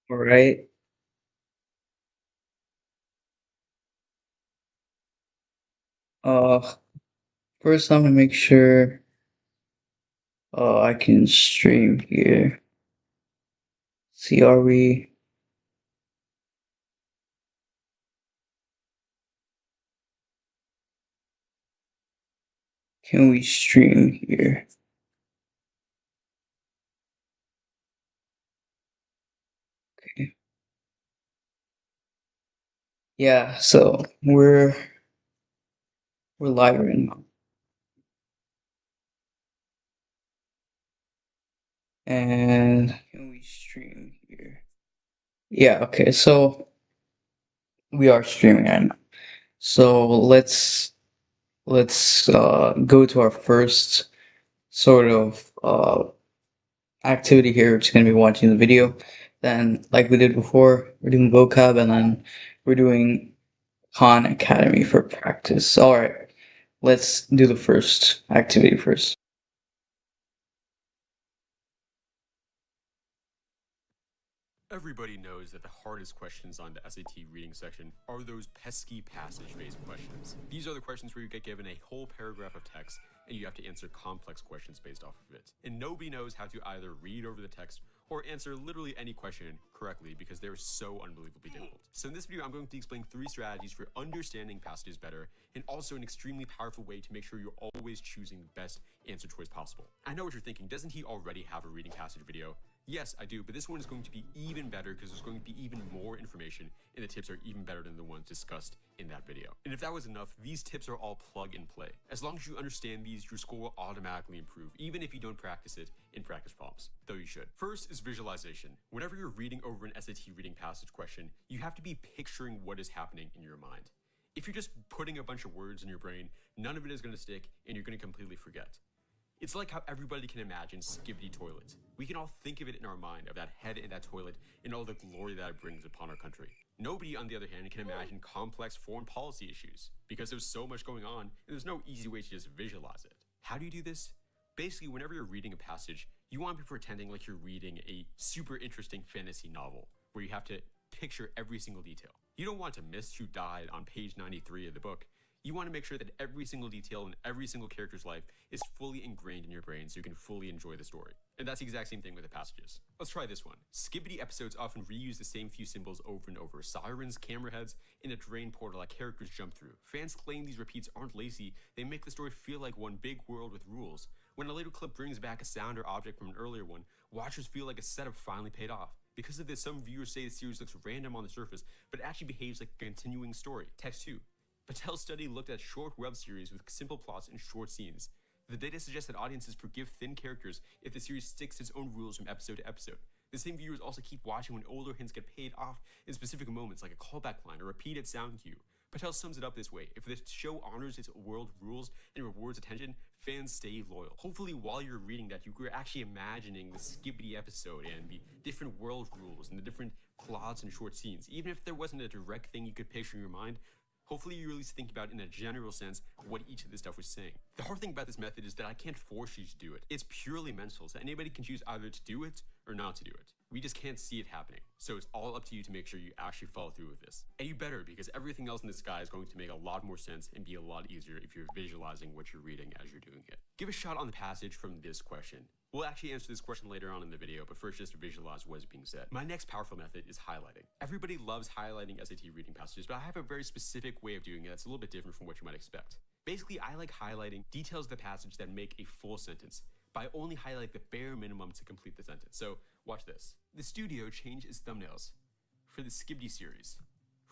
All right. Uh, First I'm gonna make sure I can stream here. See, can we stream here? Okay. Yeah, so we're live right now. And can we stream here? Yeah, okay, so we are streaming right now. So let's go to our first sort of activity here, which is gonna be watching the video. Then, like we did before, we're doing vocab and then we're doing Khan Academy for practice. All right, let's do the first activity first. Everybody knows that the hardest questions on the SAT reading section are those pesky passage-based questions. These are the questions where you get given a whole paragraph of text and you have to answer complex questions based off of it. And nobody knows how to either read over the text or answer literally any question correctly because they're so unbelievably difficult. So in this video, I'm going to explain 3 strategies for understanding passages better and also an extremely powerful way to make sure you're always choosing the best answer choice possible. I know what you're thinking, doesn't he already have a reading passage video? Yes, I do, but this one is going to be even better because there's going to be even more information and the tips are even better than the ones discussed in that video. And if that was enough, these tips are all plug and play. As long as you understand these, your score will automatically improve, even if you don't practice it in practice problems, though you should. First is visualization. Whenever you're reading over an SAT reading passage question, you have to be picturing what is happening in your mind. If you're just putting a bunch of words in your brain, none of it is going to stick and you're going to completely forget. It's like how everybody can imagine Skibbity Toilet. We can all think of it in our mind, of that head in that toilet and all the glory that it brings upon our country. Nobody, on the other hand, can imagine complex foreign policy issues because there's so much going on and there's no easy way to just visualize it. How do you do this? Basically, whenever you're reading a passage, you want to be pretending like you're reading a super interesting fantasy novel where you have to picture every single detail. You don't want to miss who died on page 93 of the book. You want to make sure that every single detail in every single character's life is fully ingrained in your brain so you can fully enjoy the story. And that's the exact same thing with the passages. Let's try this one. Skibbity episodes often reuse the same few symbols over and over. Sirens, camera heads, and a drain portal that characters jump through. Fans claim these repeats aren't lazy, they make the story feel like one big world with rules. When a later clip brings back a sound or object from an earlier one, watchers feel like a setup finally paid off. Because of this, some viewers say the series looks random on the surface, but it actually behaves like a continuing story. Text 2. Patel's study looked at short web series with simple plots and short scenes. The data suggests that audiences forgive thin characters if the series sticks to its own rules from episode to episode. The same viewers also keep watching when older hints get paid off in specific moments like a callback line or repeated sound cue. Patel sums it up this way: if the show honors its world rules and rewards attention, fans stay loyal. Hopefully while you're reading that, you're actually imagining the Skibbity episode and the different world rules and the different plots and short scenes. Even if there wasn't a direct thing you could picture in your mind, hopefully you at least think about in a general sense what each of this stuff was saying. The hard thing about this method is that I can't force you to do it. It's purely mental, so anybody can choose either to do it or not to do it. We just can't see it happening. So it's all up to you to make sure you actually follow through with this. And you better, because everything else in this guide is going to make a lot more sense and be a lot easier if you're visualizing what you're reading as you're doing it. Give a shot on the passage from this question. We'll actually answer this question later on in the video, but first just visualize what is being said. My next powerful method is highlighting. Everybody loves highlighting SAT reading passages, but I have a very specific way of doing it that's a little bit different from what you might expect. Basically, I like highlighting details of the passage that make a full sentence, but I only highlight the bare minimum to complete the sentence. So watch this. The studio changed its thumbnails for the Skibbity series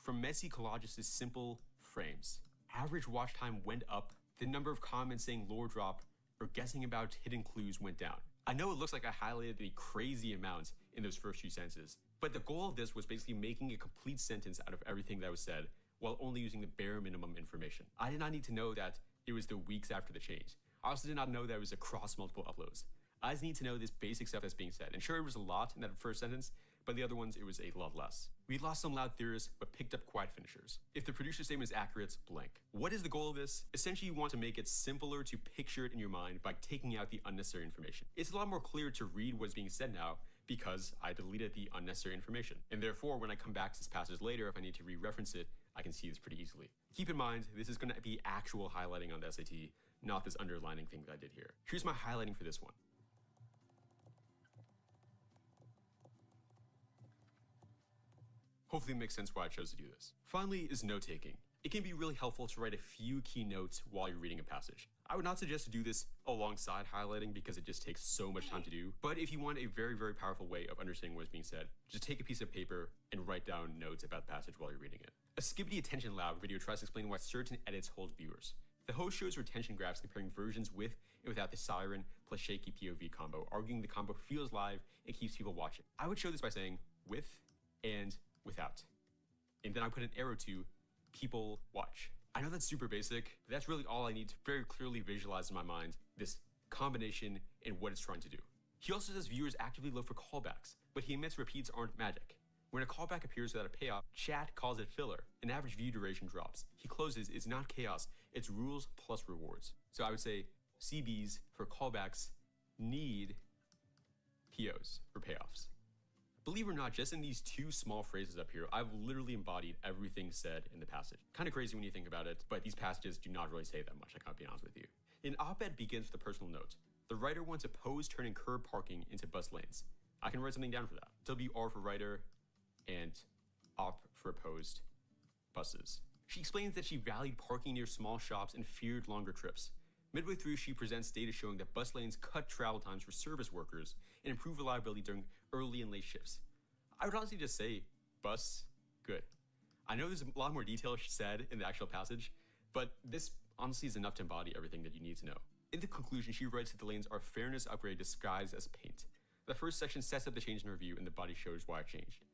from messy collages to simple frames. Average watch time went up. The number of comments saying lore drop or guessing about hidden clues went down. I know it looks like I highlighted the crazy amounts in those first few sentences, but the goal of this was basically making a complete sentence out of everything that was said while only using the bare minimum information. I did not need to know that it was the weeks after the change. I also did not know that it was across multiple uploads. I just need to know this basic stuff that's being said. And sure, it was a lot in that first sentence, but the other ones, it was a lot less. We lost some loud theorists, but picked up quiet finishers. If the producer statement is accurate, blank. What is the goal of this? Essentially, you want to make it simpler to picture it in your mind by taking out the unnecessary information. It's a lot more clear to read what's being said now, because I deleted the unnecessary information. And therefore, when I come back to this passage later, if I need to re-reference it, I can see this pretty easily. Keep in mind, this is going to be actual highlighting on the SAT, not this underlining thing that I did here. Here's my highlighting for this one. Hopefully it makes sense why I chose to do this. Finally is note-taking. It can be really helpful to write a few key notes while you're reading a passage. I would not suggest to do this alongside highlighting because it just takes so much time to do, but if you want a very, very powerful way of understanding what is being said, just take a piece of paper and write down notes about the passage while you're reading it. A Skibbity Attention Lab video tries to explain why certain edits hold viewers. The host shows retention graphs comparing versions with and without the siren plus shaky POV combo, arguing the combo feels live and keeps people watching. I would show this by saying with and without. And then I put an arrow to people watch. I know that's super basic, but that's really all I need to very clearly visualize in my mind this combination and what it's trying to do. He also says viewers actively look for callbacks, but he admits repeats aren't magic. When a callback appears without a payoff, chat calls it filler, and average view duration drops. He closes, it's not chaos, it's rules plus rewards. So I would say CBs for callbacks need POs for payoffs. Believe it or not, just in these two small phrases up here, I've literally embodied everything said in the passage. Kind of crazy when you think about it, but these passages do not really say that much, I can't be honest with you. An op-ed begins with a personal note. The writer wants opposed turning curb parking into bus lanes. I can write something down for that. WR for writer and op for opposed buses. She explains that she valued parking near small shops and feared longer trips. Midway through, she presents data showing that bus lanes cut travel times for service workers and improve reliability during early and late shifts. I would honestly just say, bus, good. I know there's a lot more detail said in the actual passage, but this honestly is enough to embody everything that you need to know. In the conclusion, she writes that the lanes are fairness upgrade disguised as paint. The first section sets up the change in review and the body shows why it changed.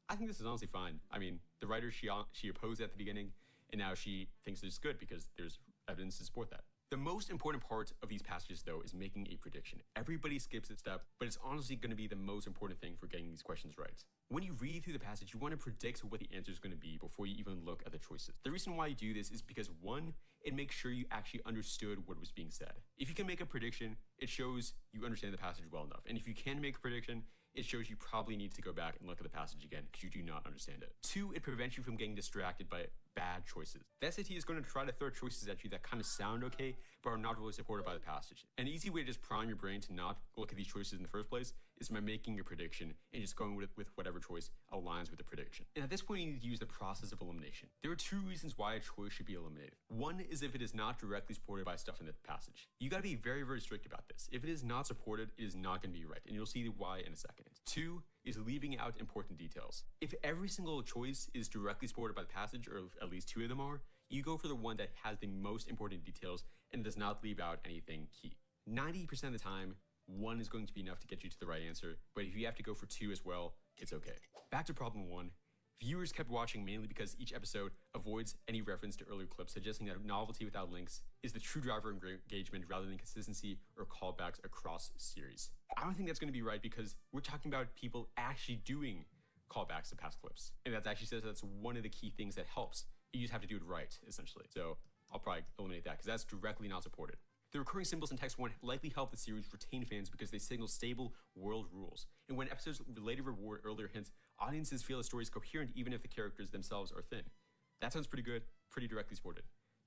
I think this is honestly fine. I mean, the writer, she opposed at the beginning, and now she thinks it's good because there's evidence to support that. The most important part of these passages, though, is making a prediction. Everybody skips this step, but it's honestly going to be the most important thing for getting these questions right. When you read through the passage, you want to predict what the answer is going to be before you even look at the choices. The reason why you do this is because, one, it makes sure you actually understood what was being said. If you can make a prediction, it shows you understand the passage well enough. And if you can make a prediction, it shows you probably need to go back and look at the passage again because you do not understand it. Two, it prevents you from getting distracted by bad choices. The SAT is going to try to throw choices at you that kind of sound okay, but are not really supported by the passage. An easy way to just prime your brain to not look at these choices in the first place is by making your prediction and just going with whatever choice aligns with the prediction. And at this point, you need to use the process of elimination. There are two reasons why a choice should be eliminated. One is if it is not directly supported by stuff in the passage. You gotta be very, very strict about this. If it is not supported, it is not gonna be right, and you'll see why in a second. Two is leaving out important details. If every single choice is directly supported by the passage, or at least two of them are, you go for the one that has the most important details and does not leave out anything key. 90% of the time, one is going to be enough to get you to the right answer, but if you have to go for two as well, it's okay. Back to problem one. Viewers kept watching mainly because each episode avoids any reference to earlier clips, suggesting that novelty without links is the true driver of engagement rather than consistency or callbacks across series. I don't think that's going to be right because we're talking about people actually doing callbacks to past clips. And that actually says that's one of the key things that helps. You just have to do it right, essentially. So I'll probably eliminate that because that's directly not supported. The recurring symbols in text 1 likely help the series retain fans because they signal stable world rules. And when episodes later reward earlier hints, audiences feel the story is coherent even if the characters themselves are thin. That sounds pretty good, pretty directly supported.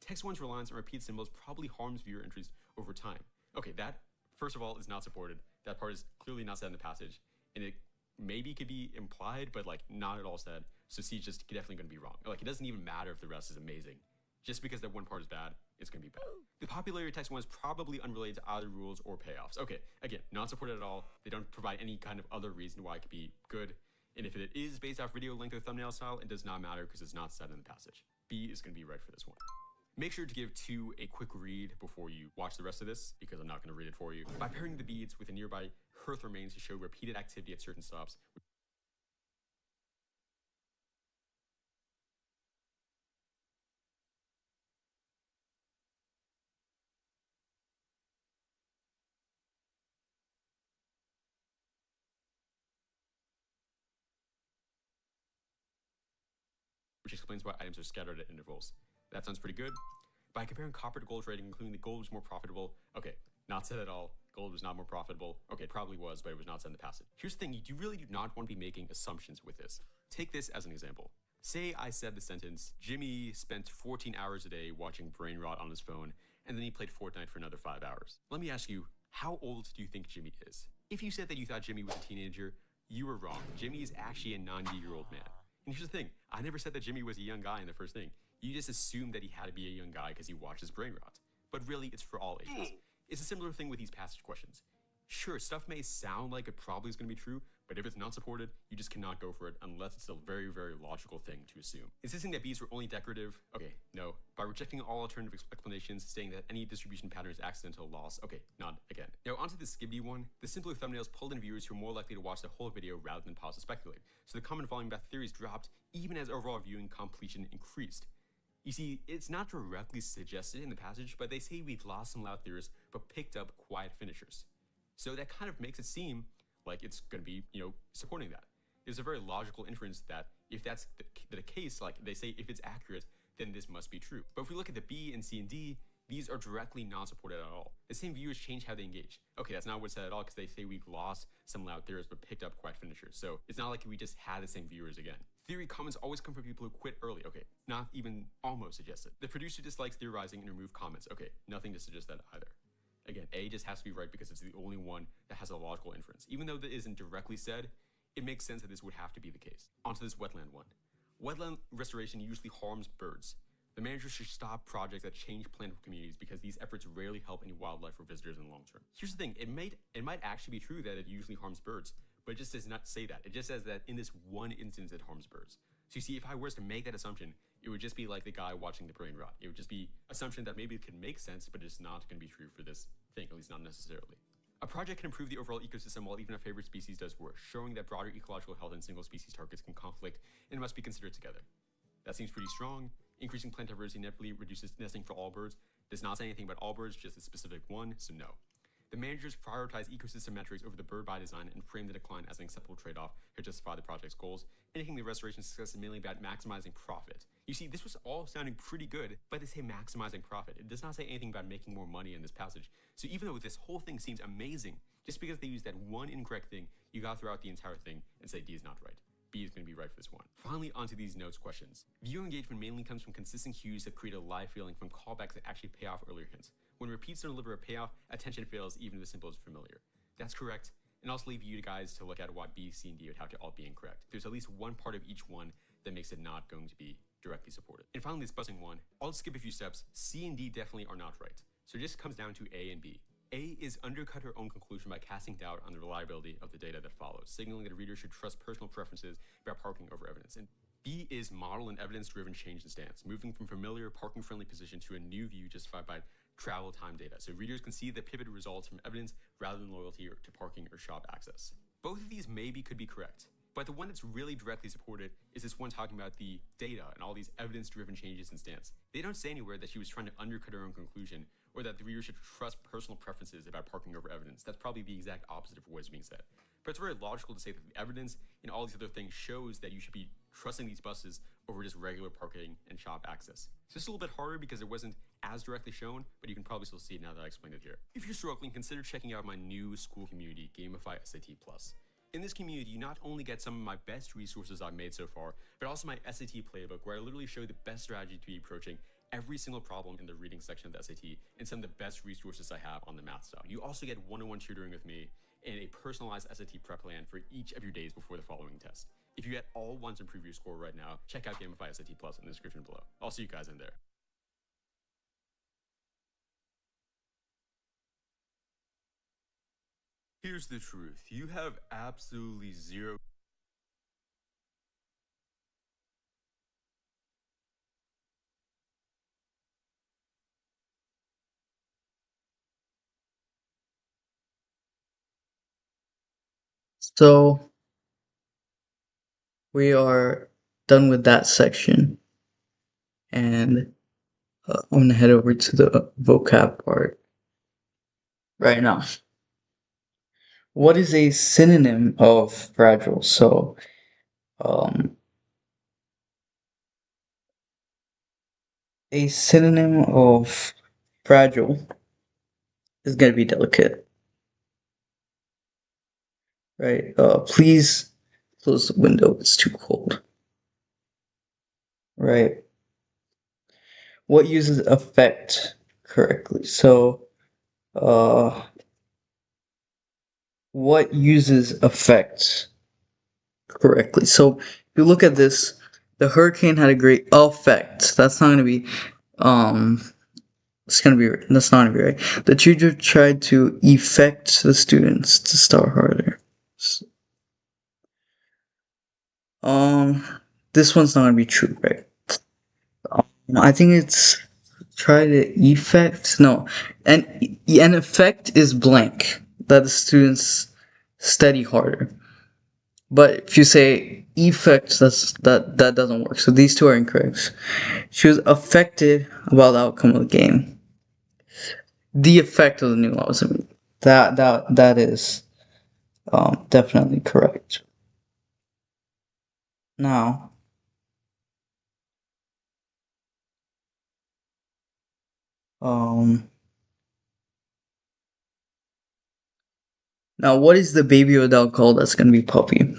Text 1's reliance on repeat symbols probably harms viewer interest over time. Okay, that, first of all, is not supported. That part is clearly not said in the passage. And it maybe could be implied, but like not at all said. So C is just definitely going to be wrong. Like it doesn't even matter if the rest is amazing. Just because that one part is bad, it's going to be bad. The popularity of text 1 is probably unrelated to either rules or payoffs. Okay, again, not supported at all. They don't provide any kind of other reason why it could be good. And if it is based off video length or thumbnail style, it does not matter because it's not said in the passage. B is going to be right for this one. Make sure to give 2 a quick read before you watch the rest of this because I'm not going to read it for you. By pairing the beads with a nearby hearth remains to show repeated activity at certain stops, which explains why items are scattered at intervals. That sounds pretty good. By comparing copper to gold trading, including the gold was more profitable, okay, not said at all. Gold was not more profitable. Okay, it probably was, but it was not said in the passage. Here's the thing, you really do not want to be making assumptions with this. Take this as an example. Say I said the sentence, Jimmy spent 14 hours a day watching brain rot on his phone, and then he played Fortnite for another 5 hours. Let me ask you, how old do you think Jimmy is? If you said that you thought Jimmy was a teenager, you were wrong. Jimmy is actually a 90-year-old man. And here's the thing, I never said that Jimmy was a young guy in the first thing. You just assumed that he had to be a young guy because he watches brain rot. But really, it's for all ages. It's a similar thing with these passage questions. Sure, stuff may sound like it probably is going to be true, but if it's not supported, you just cannot go for it unless it's a very, very logical thing to assume. Insisting that B's were only decorative? Okay, no. By rejecting all alternative explanations, saying that any distribution pattern is accidental loss? Okay, not again. Now onto the Skibbity one. The simpler thumbnails pulled in viewers who are more likely to watch the whole video rather than pause to speculate. So the common volume math theories dropped even as overall viewing completion increased. You see, it's not directly suggested in the passage, but they say we lost some loud theorists but picked up quiet finishers. So that kind of makes it seem like it's going to be, supporting that. There's a very logical inference that if that's the case, like they say, if it's accurate, then this must be true. But if we look at the B and C and D, these are directly not supported at all. The same viewers change how they engage. Okay, that's not what's said at all because they say we lost some loud theorists but picked up quiet finishers. So it's not like we just had the same viewers again. Theory comments always come from people who quit early. Okay, not even almost suggested. The producer dislikes theorizing and remove comments. Okay, nothing to suggest that either. Again, A just has to be right because it's the only one that has a logical inference. Even though that isn't directly said, it makes sense that this would have to be the case. Onto this wetland one. Wetland restoration usually harms birds. The manager should stop projects that change plant communities because these efforts rarely help any wildlife or visitors in the long term. Here's the thing, it might actually be true that it usually harms birds, but it just does not say that. It just says that in this one instance it harms birds. So you see, if I was to make that assumption, it would just be like the guy watching the brain rot. It would just be assumption that maybe it could make sense, but it's not going to be true for this thing, at least not necessarily. A project can improve the overall ecosystem while even a favorite species does worse, showing that broader ecological health and single species targets can conflict and must be considered together. That seems pretty strong. Increasing plant diversity inevitably reduces nesting for all birds. Does not say anything about all birds, just a specific one, so no. The managers prioritize ecosystem metrics over the bird by design and frame the decline as an acceptable trade-off to justify the project's goals, indicating the restoration success is mainly about maximizing profit. You see, this was all sounding pretty good, but they say maximizing profit. It does not say anything about making more money in this passage. So even though this whole thing seems amazing, just because they use that one incorrect thing, you gotta throw out the entire thing and say D is not right. B is going to be right for this one. Finally, onto these notes questions. Viewer engagement mainly comes from consistent cues that create a live feeling from callbacks that actually pay off earlier hints. When repeats don't deliver a payoff, attention fails even if the symbol is familiar. That's correct, and I'll also leave you guys to look at what B, C, and D would have to all be incorrect. There's at least one part of each one that makes it not going to be directly supported. And finally, this buzzing one, I'll skip a few steps. C and D definitely are not right. So it just comes down to A and B. A is undercut her own conclusion by casting doubt on the reliability of the data that follows, signaling that a reader should trust personal preferences about parking over evidence. And B is model and evidence-driven change in stance, moving from familiar parking-friendly position to a new view justified by travel time data, so readers can see the pivoted results from evidence rather than loyalty to parking or shop access. Both of these maybe could be correct, but the one that's really directly supported is this one talking about the data and all these evidence-driven changes in stance. They don't say anywhere that she was trying to undercut her own conclusion or that the reader should trust personal preferences about parking over evidence. That's probably the exact opposite of what is being said. But it's very logical to say that the evidence and all these other things shows that you should be trusting these buses over just regular parking and shop access. So it's a little bit harder because it wasn't as directly shown, but you can probably still see it now that I explained it here. If you're struggling, consider checking out my new school community, Gamify SAT Plus. In this community, you not only get some of my best resources I've made so far, but also my SAT playbook where I literally show the best strategy to be approaching every single problem in the reading section of the SAT and some of the best resources I have on the math stuff. You also get one-on-one tutoring with me and a personalized SAT prep plan for each of your days before the following test. If you at all want to improve your score right now, check out Gamify SAT Plus in the description below. I'll see you guys in there. Here's the truth. You have absolutely zero. So we are done with that section, and I'm gonna head over to the vocab part right now. What is a synonym of fragile? So, a synonym of fragile is gonna be delicate. right? Please close the window. It's too cold, right? What uses affect correctly? So, uh, what uses affect correctly? So, if you look at this, the hurricane had a great effect. That's not going to be, um, it's going to be, that's not going to be right. The teacher tried to effect the students to start harder. Um, this one's not going to be true, right? I think it's try to effect. No, an effect is blank that the students study harder. But if you say effect, that doesn't work. So these two are incorrect. She was affected about the outcome of the game. The effect of the new laws. I mean, that is definitely correct. Now, um, now what is the baby or dog called that's gonna be puppy?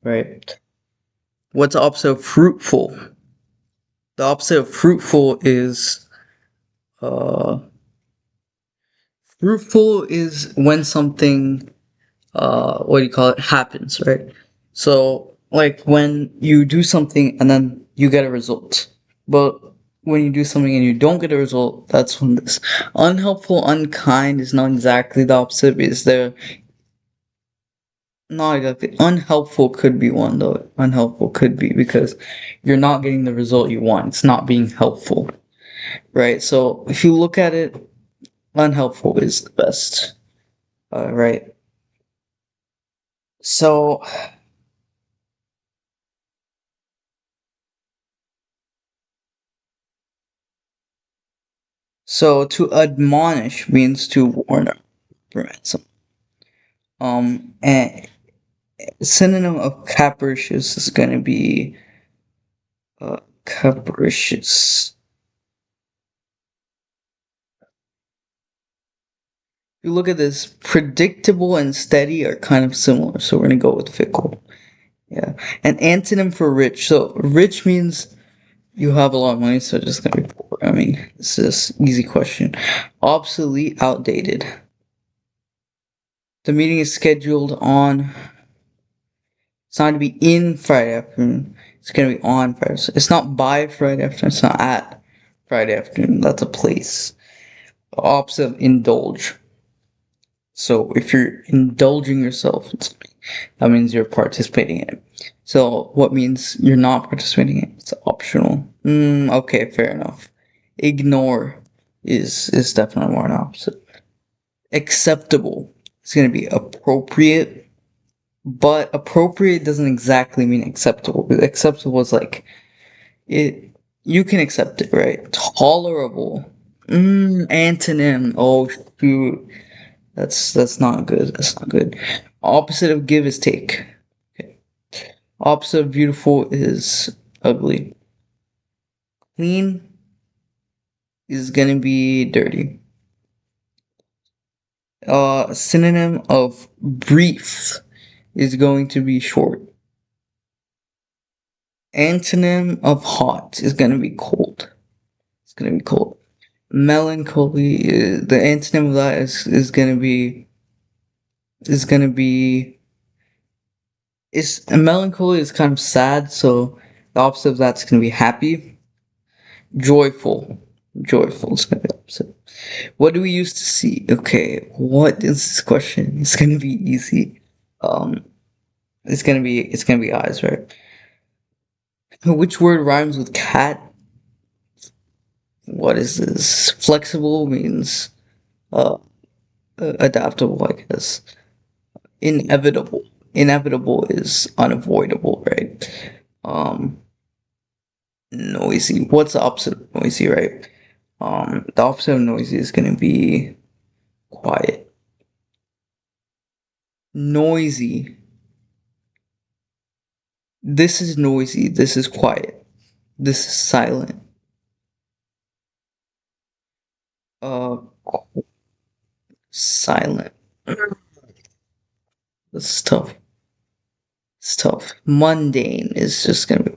Right. What's the opposite of fruitful? The opposite of fruitful is uh fruitful is when something what do you call it happens, right? So like when you do something and then you get a result. But when you do something and you don't get a result, that's when this unhelpful, unkind is not exactly the opposite. Is there not exactly unhelpful could be one though. Unhelpful could be because you're not getting the result you want. It's not being helpful. Right? So if you look at it, unhelpful is the best. Right? So, so to admonish means to warn or reprimand someone. And synonym of capricious is going to be capricious. You look at this, predictable and steady are kind of similar, so we're going to go with fickle. Yeah. An antonym for rich. So rich means you have a lot of money, so it's just gonna be poor. I mean, it's just easy question. Obsolete, outdated. The meeting is scheduled on. It's not to be in Friday afternoon. It's gonna be on Friday. It's not by Friday afternoon. It's not at Friday afternoon. That's a place. The opposite of indulge. So if you're indulging yourself in something, that means you're participating in it. So what means you're not participating in it? It's optional. Okay, fair enough. Ignore is definitely more an opposite. Acceptable is going to be appropriate, but appropriate doesn't exactly mean acceptable. Acceptable is like it. You can accept it, right? Tolerable. Antonym. Oh shoot. That's not good. That's not good. Opposite of give is take. Okay. Opposite of beautiful is ugly. Clean is gonna be dirty. Synonym of brief is going to be short. Antonym of hot is gonna be cold. It's gonna be cold. Melancholy the antonym of that is gonna be is melancholy is kind of sad, so the opposite of that's gonna be happy. Joyful. Joyful is gonna be the opposite. What do we used to see? Okay, what is this question? It's gonna be easy. Um, it's gonna be eyes, right? Which word rhymes with cat? What is this? Flexible means uh adaptable, I guess. Inevitable. Inevitable is unavoidable, right? Um, Noisy. What's the opposite of noisy, right? The opposite of noisy is gonna be quiet. Noisy. This is noisy. This is quiet. This is silent. Uh, silent. This is tough. It's tough. Mundane is just gonna be.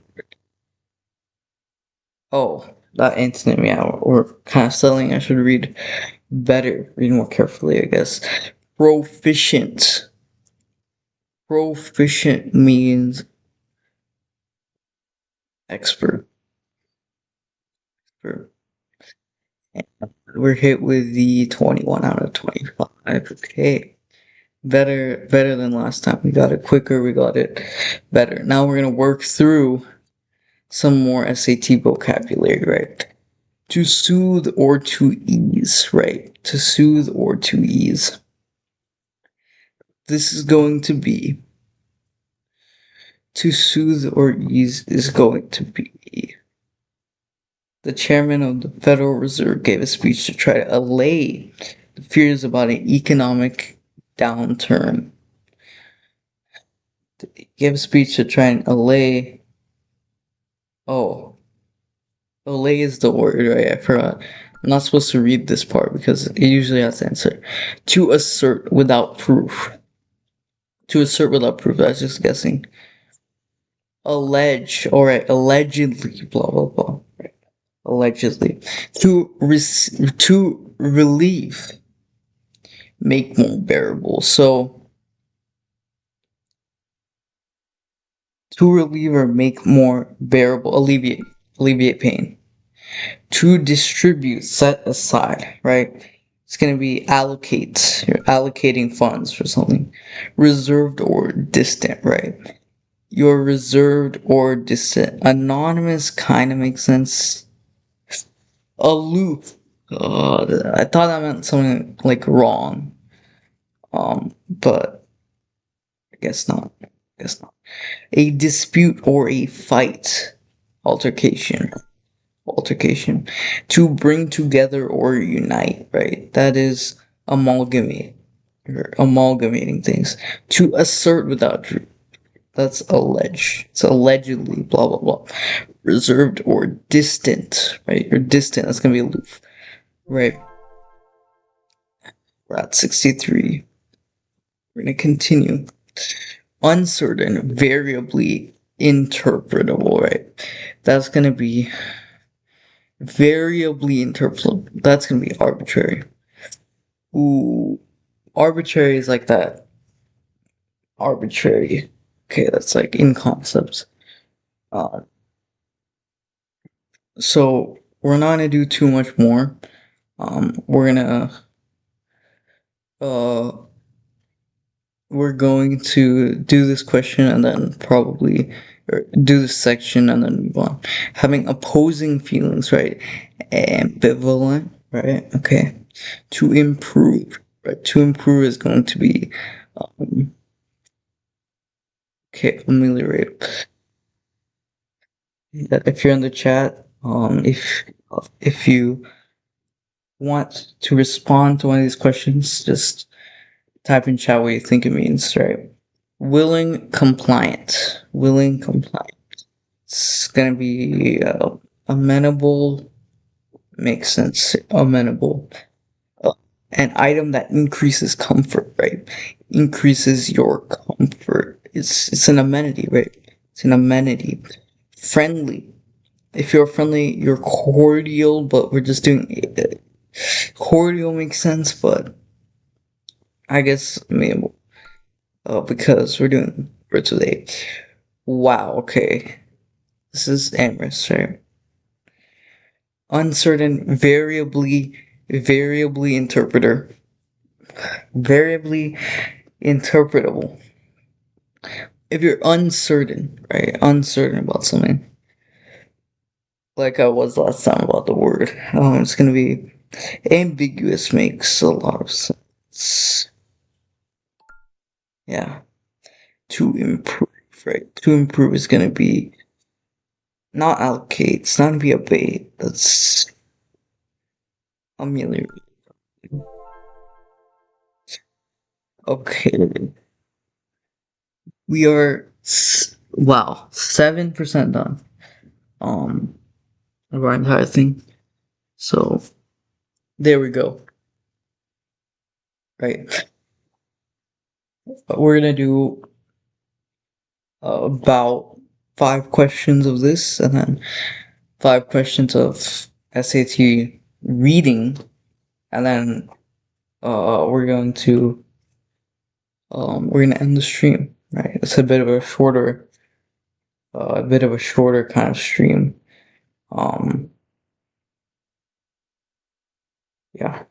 Oh, that antonym, yeah, or kind of selling. I should read better, read more carefully, I guess. Proficient. Proficient means expert. We're hit with the 21 out of 25. Okay. Better than last time. We got it quicker, we got it better. Now we're gonna work through some more SAT vocabulary, right? To soothe or to ease, right? To soothe or to ease. This is going to be to soothe or ease is going to be the chairman of the Federal Reserve gave a speech to try to allay the fears about an economic downturn. He gave a speech to try and allay. Oh, allay is the word, right? I forgot. I'm not supposed to read this part because it usually has to answer. To assert without proof. To assert without proof. I was just guessing. Allege, alright, allegedly, blah blah blah. Right. Allegedly. To relieve, make more bearable. So to relieve or make more bearable, alleviate pain. To distribute, set aside, right? It's gonna be allocate. You're allocating funds for something. Reserved or distant, right? You're reserved or distant. Anonymous kind of makes sense. Aloof. I thought that meant something like wrong. But I guess not. I guess not. A dispute or a fight. Altercation. Altercation. To bring together or unite, right? That is amalgamate. Or amalgamating things. To assert without truth. That's allege. It's allegedly, blah, blah, blah. Reserved or distant, right? Or distant, that's gonna be aloof, right? We're at 63. We're gonna continue. Uncertain, variably interpretable, right? That's gonna be variably interpretable. That's gonna be arbitrary. Ooh, arbitrary is like that. Arbitrary. Okay, that's like in concepts. Uh, so we're not gonna do too much more. We're gonna uh we're going to do this question and then probably do this section and then move on. Having opposing feelings, right? Ambivalent, right? Okay. To improve, right? To improve is going to be okay, ameliorate. If you're in the chat, if you want to respond to one of these questions, just type in chat what you think it means, right? Willing, compliant. Willing, compliant. It's gonna be amenable. Makes sense. Amenable. Uh, an item that increases comfort, right? Increases your comfort. It's an amenity, right? It's an amenity. Friendly. If you're friendly, you're cordial, but we're just doing cordial makes sense, but I guess maybe because we're doing words with A. Wow, okay. This is amorous, right? Uncertain, variably interpreter. Variably interpretable. If you're uncertain, right? Uncertain about something. Like I was last time about the word. It's gonna be ambiguous makes a lot of sense. Yeah. To improve, right? To improve is gonna be not allocate, it's not gonna be abate. That's ameliorate. Okay. We are wow, 7% done. Of our entire thing. So there we go. Right. we're gonna do about 5 questions of this, and then 5 questions of SAT reading, and then we're gonna end the stream. Right, it's a bit of a shorter kind of stream. Um, yeah.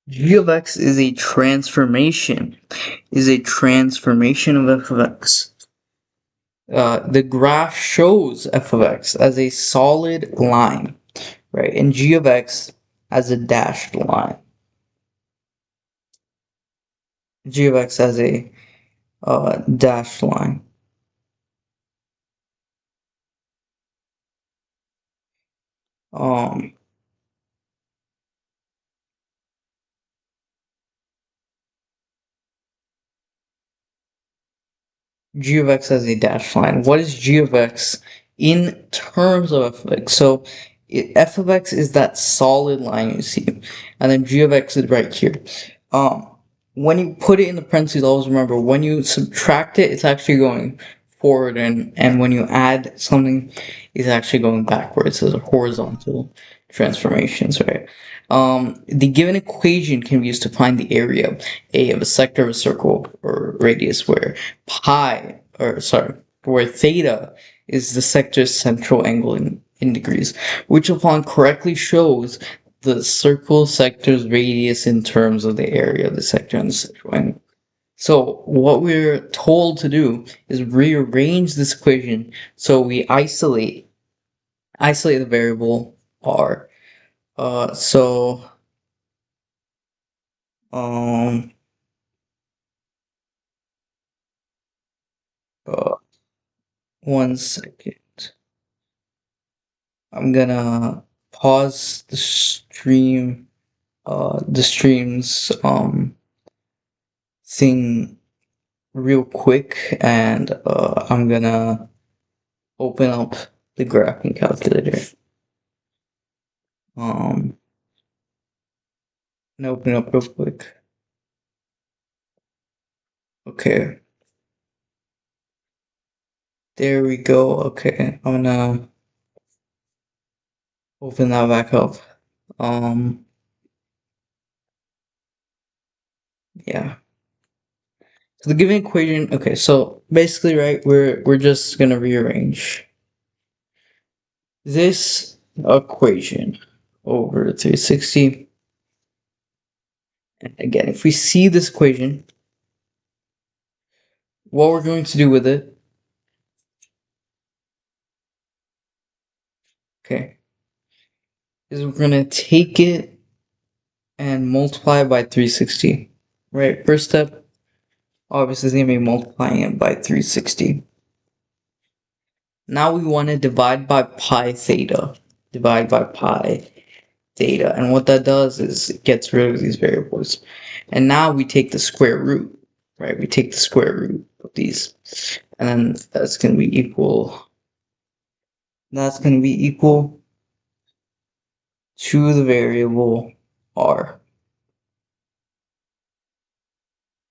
G of x is a transformation. Of f of x. The graph shows f of x as a solid line, right, and g of x as a dashed line. G of x as a dashed line. Um, G of x as a dashed line. What is g of x in terms of f of x? So f of x is that solid line you see, and then g of x is right here. When you put it in the parentheses, always remember when you subtract it, it's actually going forward, and when you add something, it's actually going backwards. So it's a horizontal transformations, right? The given equation can be used to find the area A of a sector of a circle or radius where where theta is the sector's central angle in degrees, which upon correctly shows the circle sector's radius in terms of the area of the sector and the central angle. So what we're told to do is rearrange this equation so we isolate the variable r. So um uh, 1 second. I'm gonna pause the stream, the stream's thing real quick, and I'm gonna open up the graphing calculator. And open it up real quick. Okay. There we go. Okay, I'm gonna open that back up. Yeah. So the given equation. Okay, so basically, right, we're just gonna rearrange this equation over 360. And again, if we see this equation, what we're going to do with it, okay, is we're gonna take it and multiply by 360. Right. First step, obviously, is gonna be multiplying it by 360. Now we want to divide by pi theta. Divide by pi theta. And what that does is it gets rid of these variables. And now we take the square root, right? We take the square root of these. And then that's going to be equal. That's going to be equal to the variable r.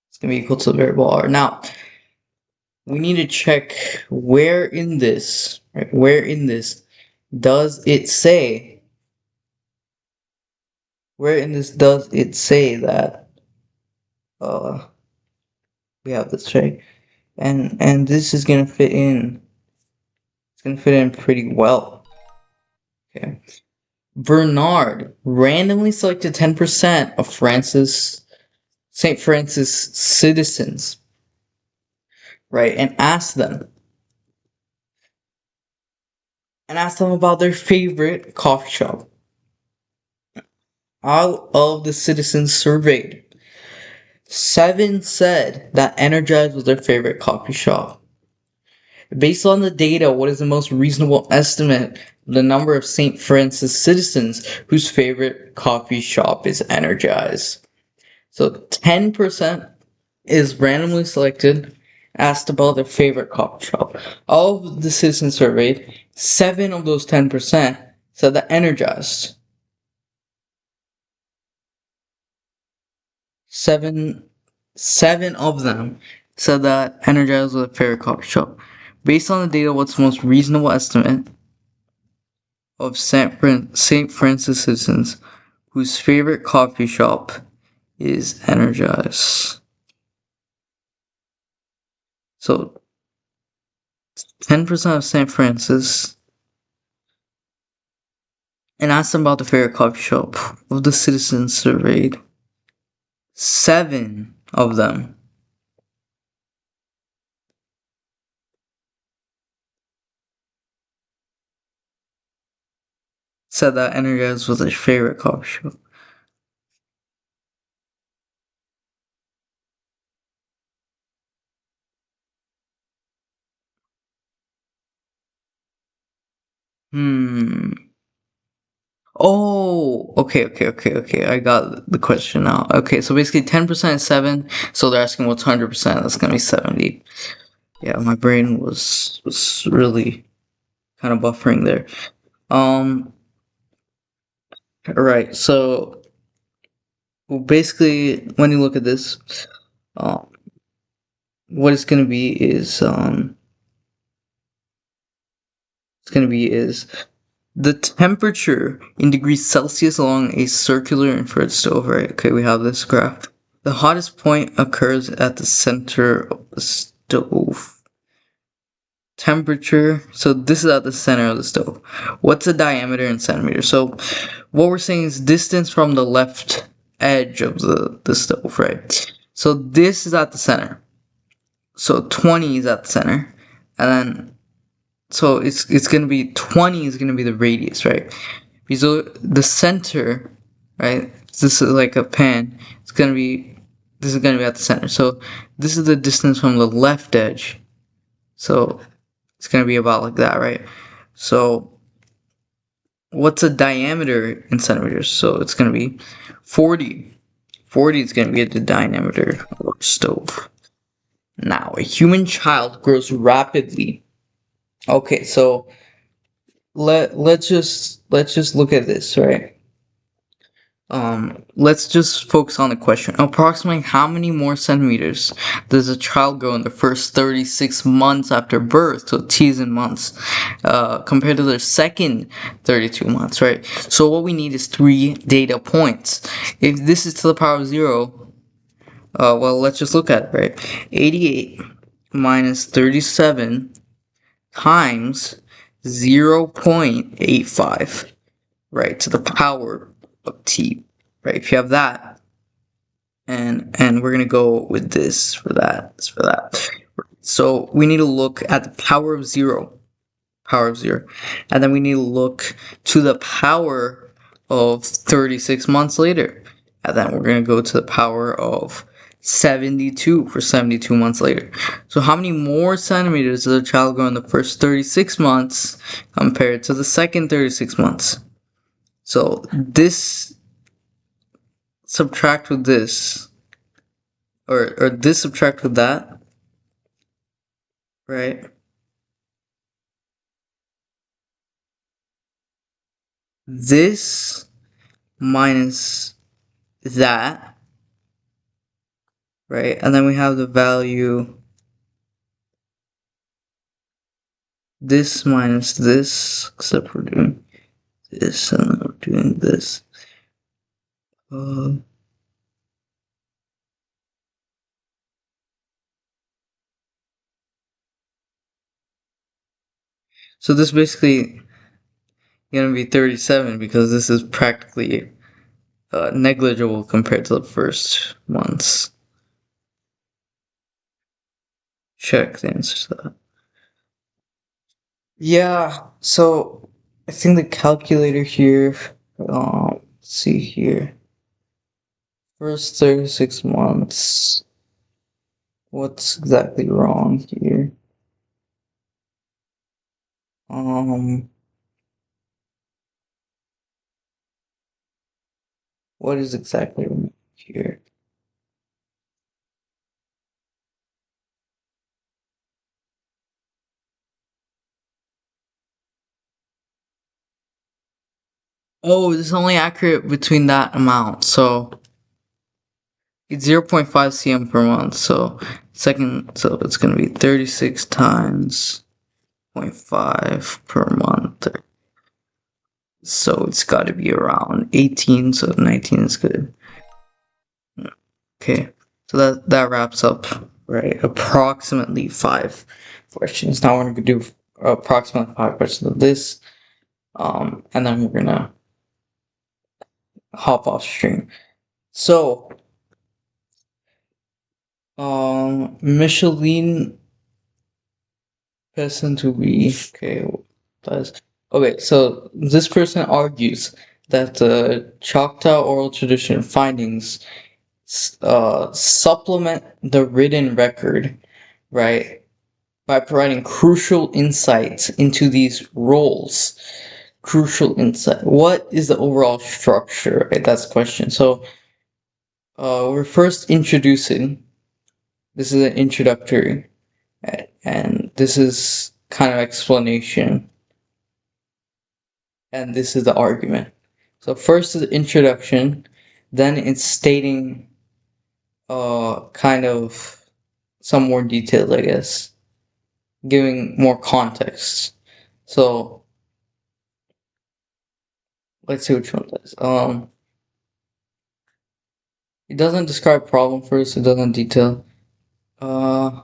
It's going to be equal to the variable r. Now, we need to check where in this, right? Where in this does it say that we have this tray, and this is gonna fit in. It's gonna fit in pretty well. Okay. Bernard randomly selected 10% of St. Francis citizens, right, and asked them about their favorite coffee shop. All of the citizens surveyed, 7 said that Energize was their favorite coffee shop. Based on the data, what is the most reasonable estimate of the number of St. Francis citizens whose favorite coffee shop is Energize? So 10% is randomly selected, asked about their favorite coffee shop. All of the citizens surveyed, 7 of those 10% So the energized. Seven of them said that energized was a favorite coffee shop. Based on the data, what's the most reasonable estimate of St. Francis citizens whose favorite coffee shop is energized? So 10% of St. Francis, and asked them about the favorite coffee shop of the citizens surveyed. 7 of them said that energized was their favorite coffee shop. Hmm. Oh, okay. I got the question now. Okay, so basically 10% is 7, so they're asking what's 100%. That's gonna be 70. Yeah, my brain was really kind of buffering there. Um, right. So basically, when you look at this, um, what it's gonna be is it's gonna be is the temperature in degrees Celsius along a circular infrared stove, right? Okay, we have this graph. The hottest point occurs at the center of the stove. Temperature, so this is at the center of the stove. What's the diameter in centimeters? So what we're saying is distance from the left edge of the stove, right? So this is at the center. So 20 is at the center. And then so it's gonna be 20 is gonna be the radius, right? So the center, right? This is like a pan. It's gonna be this is gonna be at the center. So this is the distance from the left edge. So it's gonna be about like that, right? So what's the diameter in centimeters? So it's gonna be 40. 40 is gonna be the diameter of a stove. Now a human child grows rapidly. Okay, so let's just look at this, right? Let's just focus on the question. Approximately how many more centimeters does a child grow in the first 36 months after birth, so T's in months, compared to their second 32 months, right? So what we need is 3 data points. If this is to the power of 0, well, let's just look at it, right? 88 minus 37 times 0.85, right, to the power of t, right? If you have that, and we're gonna go with this for that. So we need to look at the power of 0, and then we need to look to the power of 36 months later, and then we're gonna go to the power of 72 for 72 months later. So how many more centimeters does a child grow in the first 36 months compared to the second 36 months? So this subtract with this, or this subtract with that, right? This minus that, right? And then we have the value this minus this, except we're doing this and then we're doing this. Uh, so this basically gonna be 37 because this is practically negligible compared to the first ones. Check the answer to that. Yeah, so I think the calculator here, let's see here. First 36 months. What's exactly wrong here? Um, what is exactly wrong here? Oh, it's only accurate between that amount. So it's 0.5 cm per month. So it's gonna be 36 times 0.5 per month. So it's got to be around 18. So 19 is good. Okay. So that wraps up, right? Approximately 5 questions. Now we're gonna do approximately 5 questions of this. And then we're gonna hop off stream. So, Micheline person to be okay. Does okay? So this person argues that the Choctaw oral tradition findings supplement the written record, right, by providing crucial insights into these roles. Crucial insight. What is the overall structure? Right, that's the question. So, we're first introducing. This is an introductory, and this is kind of explanation, and this is the argument. So first is the introduction, then it's stating kind of some more details, I guess, giving more context. So let's see which one does. It doesn't describe problem first, it doesn't detail. Uh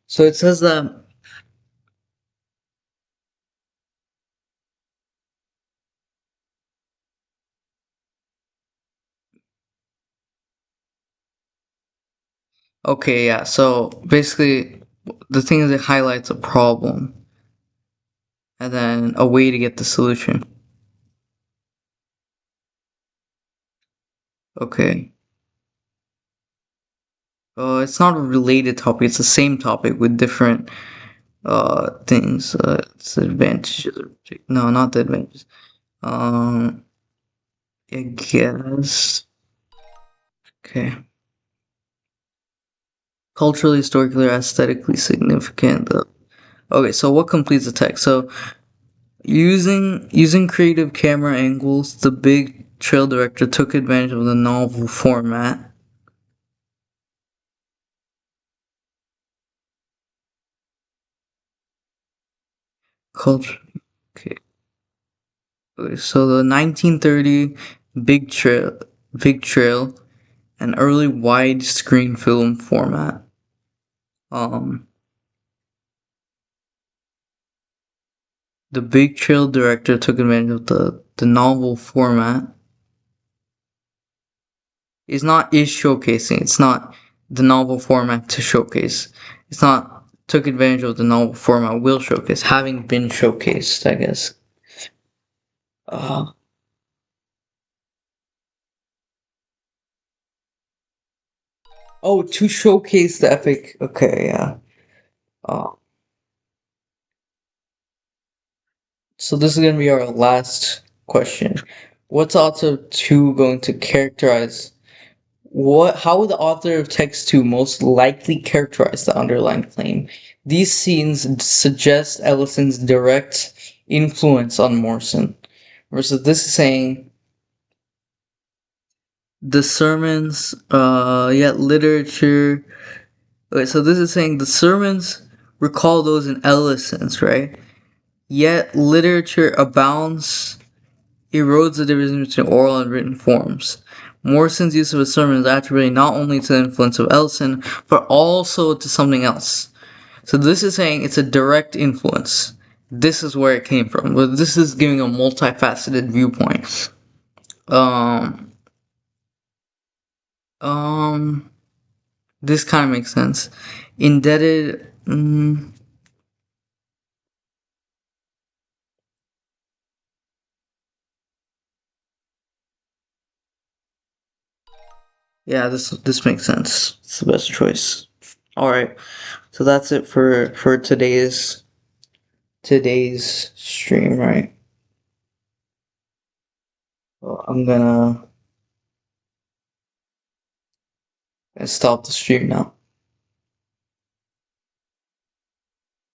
so it says that okay, yeah, so basically the thing is it highlights a problem and then a way to get the solution. Okay. It's not a related topic. It's the same topic with different things. It's the advantages. No, not the advantages. Um, I guess. Okay. Culturally, historically, or aesthetically significant. Okay, so what completes the text? So using creative camera angles, the big trail director took advantage of the novel format. Culture. Okay. Okay, so the 1930 big trail, big trail, an early widescreen film format. Um, the Big Trail director took advantage of the novel format. Is showcasing. It's not the novel format to showcase. It's not took advantage of the novel format will showcase, having been showcased, I guess. Uh, oh, to showcase the epic. Okay, yeah. Uh, so this is gonna be our last question. What's author two going to characterize? How would the author of text 2 most likely characterize the underlying claim? These scenes suggest Ellison's direct influence on Morrison. Versus this is saying the sermons, yet literature. Okay, so this is saying the sermons recall those in Ellison's, right? Yet literature abounds, erodes the division between oral and written forms. Morrison's use of a sermon is attributed not only to the influence of Ellison, but also to something else. So this is saying it's a direct influence. This is where it came from. But this is giving a multifaceted viewpoint. Um, um, this kind of makes sense. Indebted. Yeah, this makes sense. It's the best choice. All right, so that's it for today's stream, right? Well, I'm gonna stop the stream now.